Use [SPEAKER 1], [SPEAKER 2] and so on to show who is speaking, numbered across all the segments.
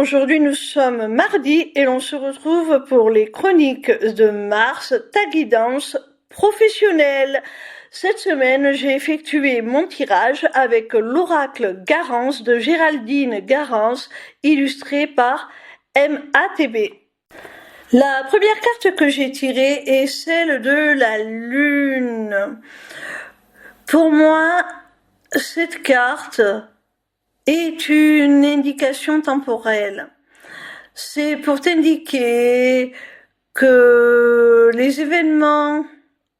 [SPEAKER 1] Aujourd'hui nous sommes mardi et l'on se retrouve pour les chroniques de Mars, ta guidance professionnelle. Cette semaine, j'ai effectué mon tirage avec l'oracle Garance de Géraldine Garance, illustré par MATB. La première carte que j'ai tirée est celle de la Lune. Pour moi, cette carte est une indication temporelle. C'est pour t'indiquer que les événements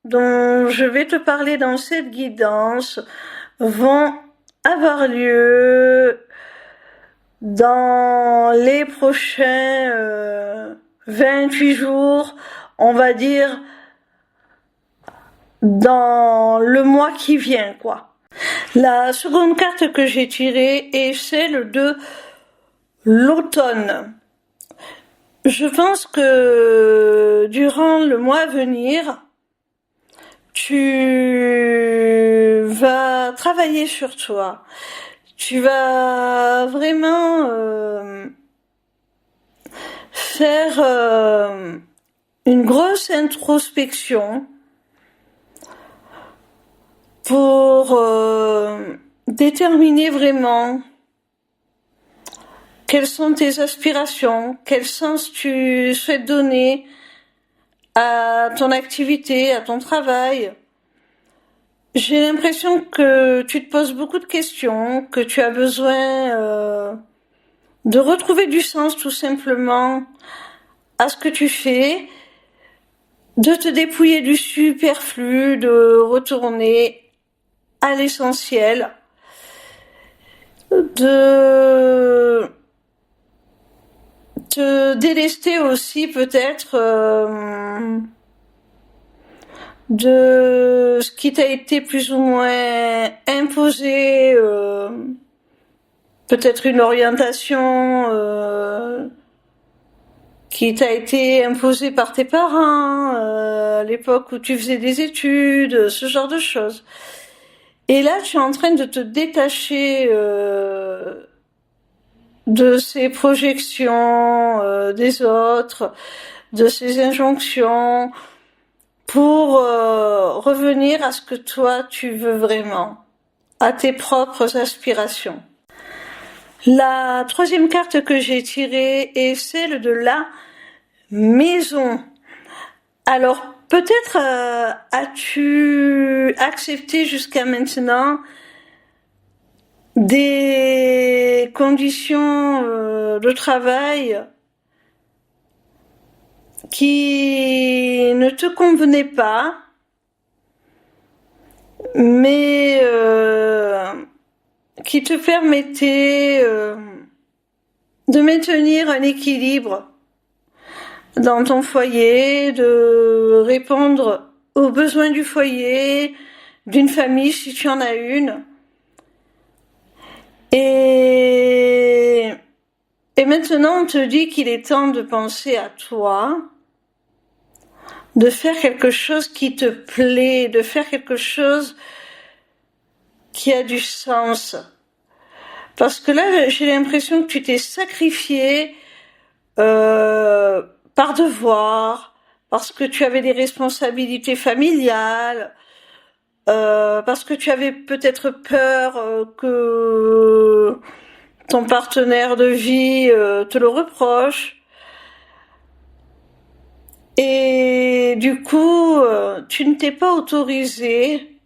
[SPEAKER 1] dont je vais te parler dans cette guidance vont avoir lieu dans les prochains 28 jours, on va dire dans le mois qui vient, quoi. La seconde carte que j'ai tirée est celle de l'automne. Je pense que durant le mois à venir, tu vas travailler sur toi. Tu vas vraiment faire une grosse introspection pour déterminer vraiment quelles sont tes aspirations, quel sens tu souhaites donner à ton activité, à ton travail. J'ai l'impression que tu te poses beaucoup de questions, que tu as besoin de retrouver du sens tout simplement à ce que tu fais, de te dépouiller du superflu, de retourner à l'essentiel, de te délester aussi peut-être de ce qui t'a été plus ou moins imposé, peut-être une orientation qui t'a été imposée par tes parents à l'époque où tu faisais des études, ce genre de choses. Et là, tu es en train de te détacher de ces projections des autres, de ces injonctions, pour revenir à ce que toi tu veux vraiment, à tes propres aspirations. La troisième carte que j'ai tirée est celle de la maison. Alors, peut-être as-tu accepté jusqu'à maintenant des conditions de travail qui ne te convenaient pas, mais qui te permettaient de maintenir un équilibre dans ton foyer, de répondre aux besoins du foyer, d'une famille si tu en as une. Et maintenant on te dit qu'il est temps de penser à toi, de faire quelque chose qui te plaît, de faire quelque chose qui a du sens. Parce que là, j'ai l'impression que tu t'es sacrifié par devoir, parce que tu avais des responsabilités familiales, parce que tu avais peut-être peur que ton partenaire de vie te le reproche. Et du coup, tu ne t'es pas autorisé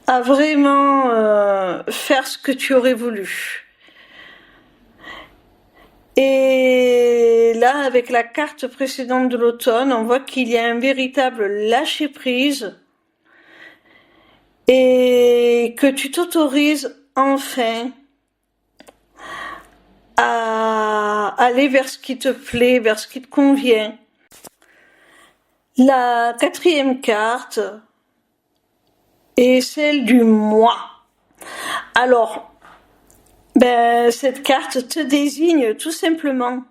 [SPEAKER 1] à vraiment faire ce que tu aurais voulu. Et là, avec la carte précédente de l'automne, on voit qu'il y a un véritable lâcher-prise et que tu t'autorises enfin à aller vers ce qui te plaît, vers ce qui te convient. La quatrième carte est celle du moi. Alors, cette carte te désigne tout simplement.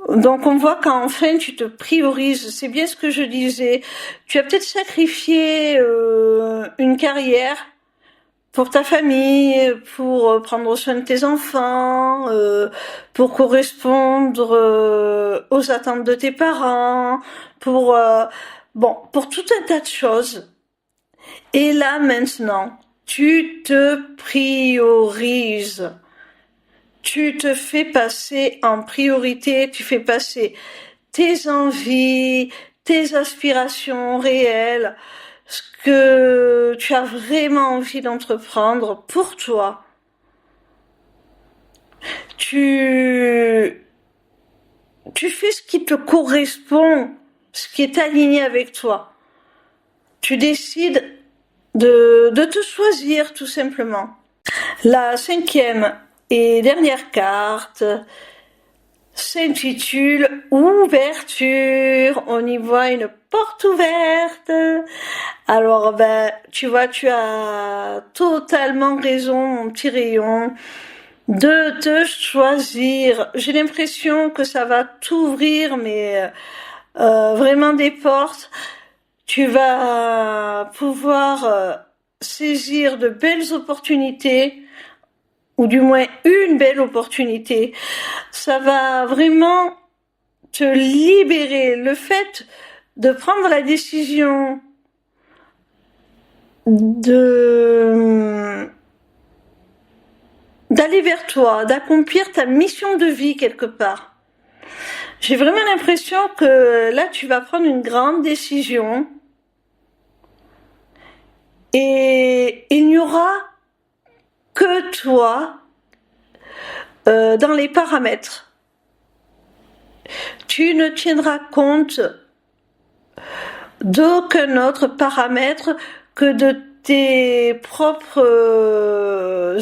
[SPEAKER 1] Donc on voit qu'enfin tu te priorises, c'est bien ce que je disais. Tu as peut-être sacrifié une carrière pour ta famille, pour prendre soin de tes enfants, pour correspondre aux attentes de tes parents, pour tout un tas de choses. Et là maintenant, tu te priorises. Tu te fais passer en priorité, tu fais passer tes envies, tes aspirations réelles, ce que tu as vraiment envie d'entreprendre pour toi. Tu fais ce qui te correspond, ce qui est aligné avec toi. Tu décides de te choisir tout simplement. La 5e et dernière carte s'intitule Ouverture. On y voit une porte ouverte. Alors tu vois, tu as totalement raison, mon petit rayon, de te choisir. J'ai l'impression que ça va t'ouvrir, mais vraiment des portes. Tu vas pouvoir saisir de belles opportunités, ou du moins une belle opportunité. Ça va vraiment te libérer. Le fait de prendre la décision d'aller vers toi, d'accomplir ta mission de vie quelque part. J'ai vraiment l'impression que là, tu vas prendre une grande décision et il n'y aura que toi dans les paramètres. Tu ne tiendras compte d'aucun autre paramètre que de tes propres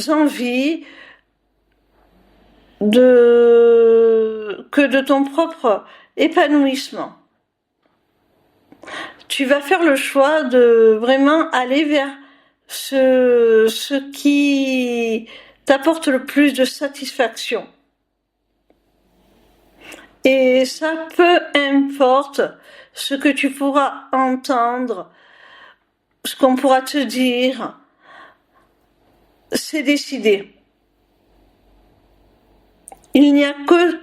[SPEAKER 1] envies, que de ton propre épanouissement. Tu vas faire le choix de vraiment aller vers ce qui t'apporte le plus de satisfaction. Et ça, peu importe ce que tu pourras entendre, ce qu'on pourra te dire, c'est décidé. Il n'y a que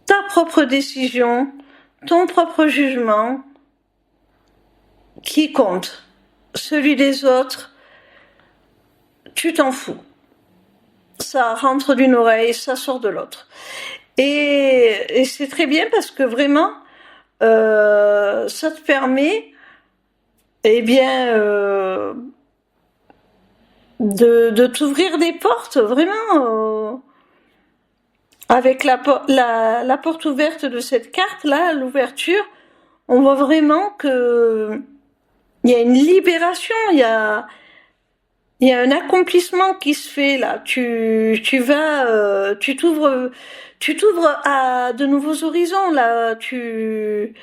[SPEAKER 1] ta propre décision, ton propre jugement qui compte. Celui des autres, tu t'en fous. Ça rentre d'une oreille, ça sort de l'autre. Et c'est très bien parce que vraiment, ça te permet, de t'ouvrir des portes, vraiment, avec la porte ouverte de cette carte-là, l'ouverture, on voit vraiment que il y a une libération, il y a un accomplissement qui se fait là. Tu t'ouvres à de nouveaux horizons là. Tu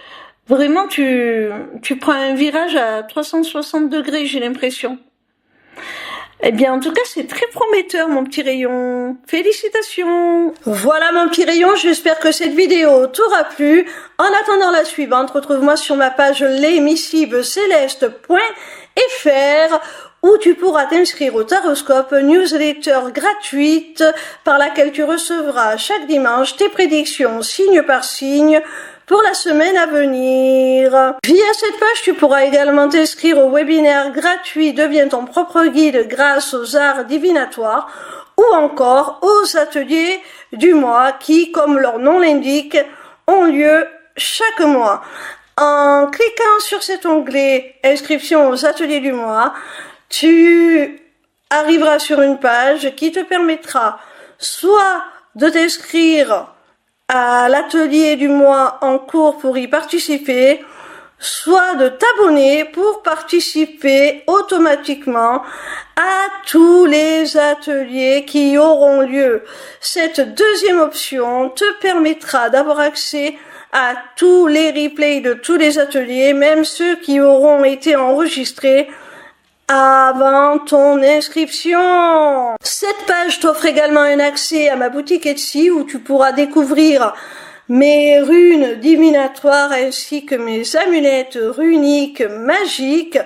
[SPEAKER 1] prends un virage à 360 degrés, j'ai l'impression. Eh bien, en tout cas, c'est très prometteur, mon petit rayon. Félicitations. Voilà, mon petit rayon. J'espère que cette vidéo t'aura plu. En attendant la suivante, retrouve-moi sur ma page lesmissivecéleste.fr où tu pourras t'inscrire au Taroscope, newsletter gratuite par laquelle tu recevras chaque dimanche tes prédictions signe par signe pour la semaine à venir. Via cette page, tu pourras également t'inscrire au webinaire gratuit Deviens ton propre guide grâce aux arts divinatoires ou encore aux ateliers du mois qui, comme leur nom l'indique, ont lieu chaque mois. En cliquant sur cet onglet Inscription aux ateliers du mois, tu arriveras sur une page qui te permettra soit de t'inscrire à l'atelier du mois en cours pour y participer, soit de t'abonner pour participer automatiquement à tous les ateliers qui auront lieu. Cette deuxième option te permettra d'avoir accès à tous les replays de tous les ateliers, même ceux qui auront été enregistrés avant ton inscription. Cette page t'offre également un accès à ma boutique Etsy où tu pourras découvrir mes runes divinatoires ainsi que mes amulettes runiques magiques,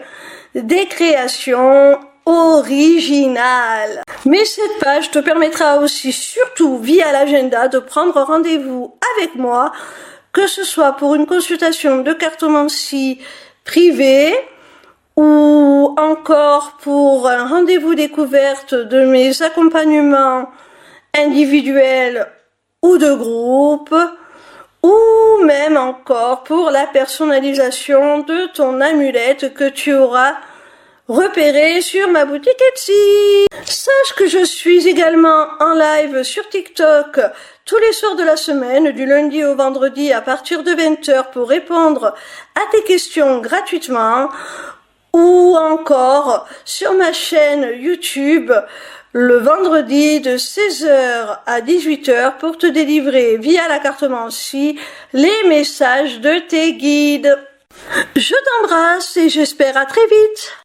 [SPEAKER 1] des créations original. Mais cette page te permettra aussi, surtout via l'agenda, de prendre rendez-vous avec moi, que ce soit pour une consultation de cartomancie privée ou encore pour un rendez-vous découverte de mes accompagnements individuels ou de groupe, ou même encore pour la personnalisation de ton amulette que tu auras repérée sur ma boutique Etsy. Sache que je suis également en live sur TikTok tous les soirs de la semaine, du lundi au vendredi à partir de 20h pour répondre à tes questions gratuitement, ou encore sur ma chaîne YouTube le vendredi de 16h à 18h pour te délivrer via la cartomancie les messages de tes guides. Je t'embrasse et j'espère à très vite.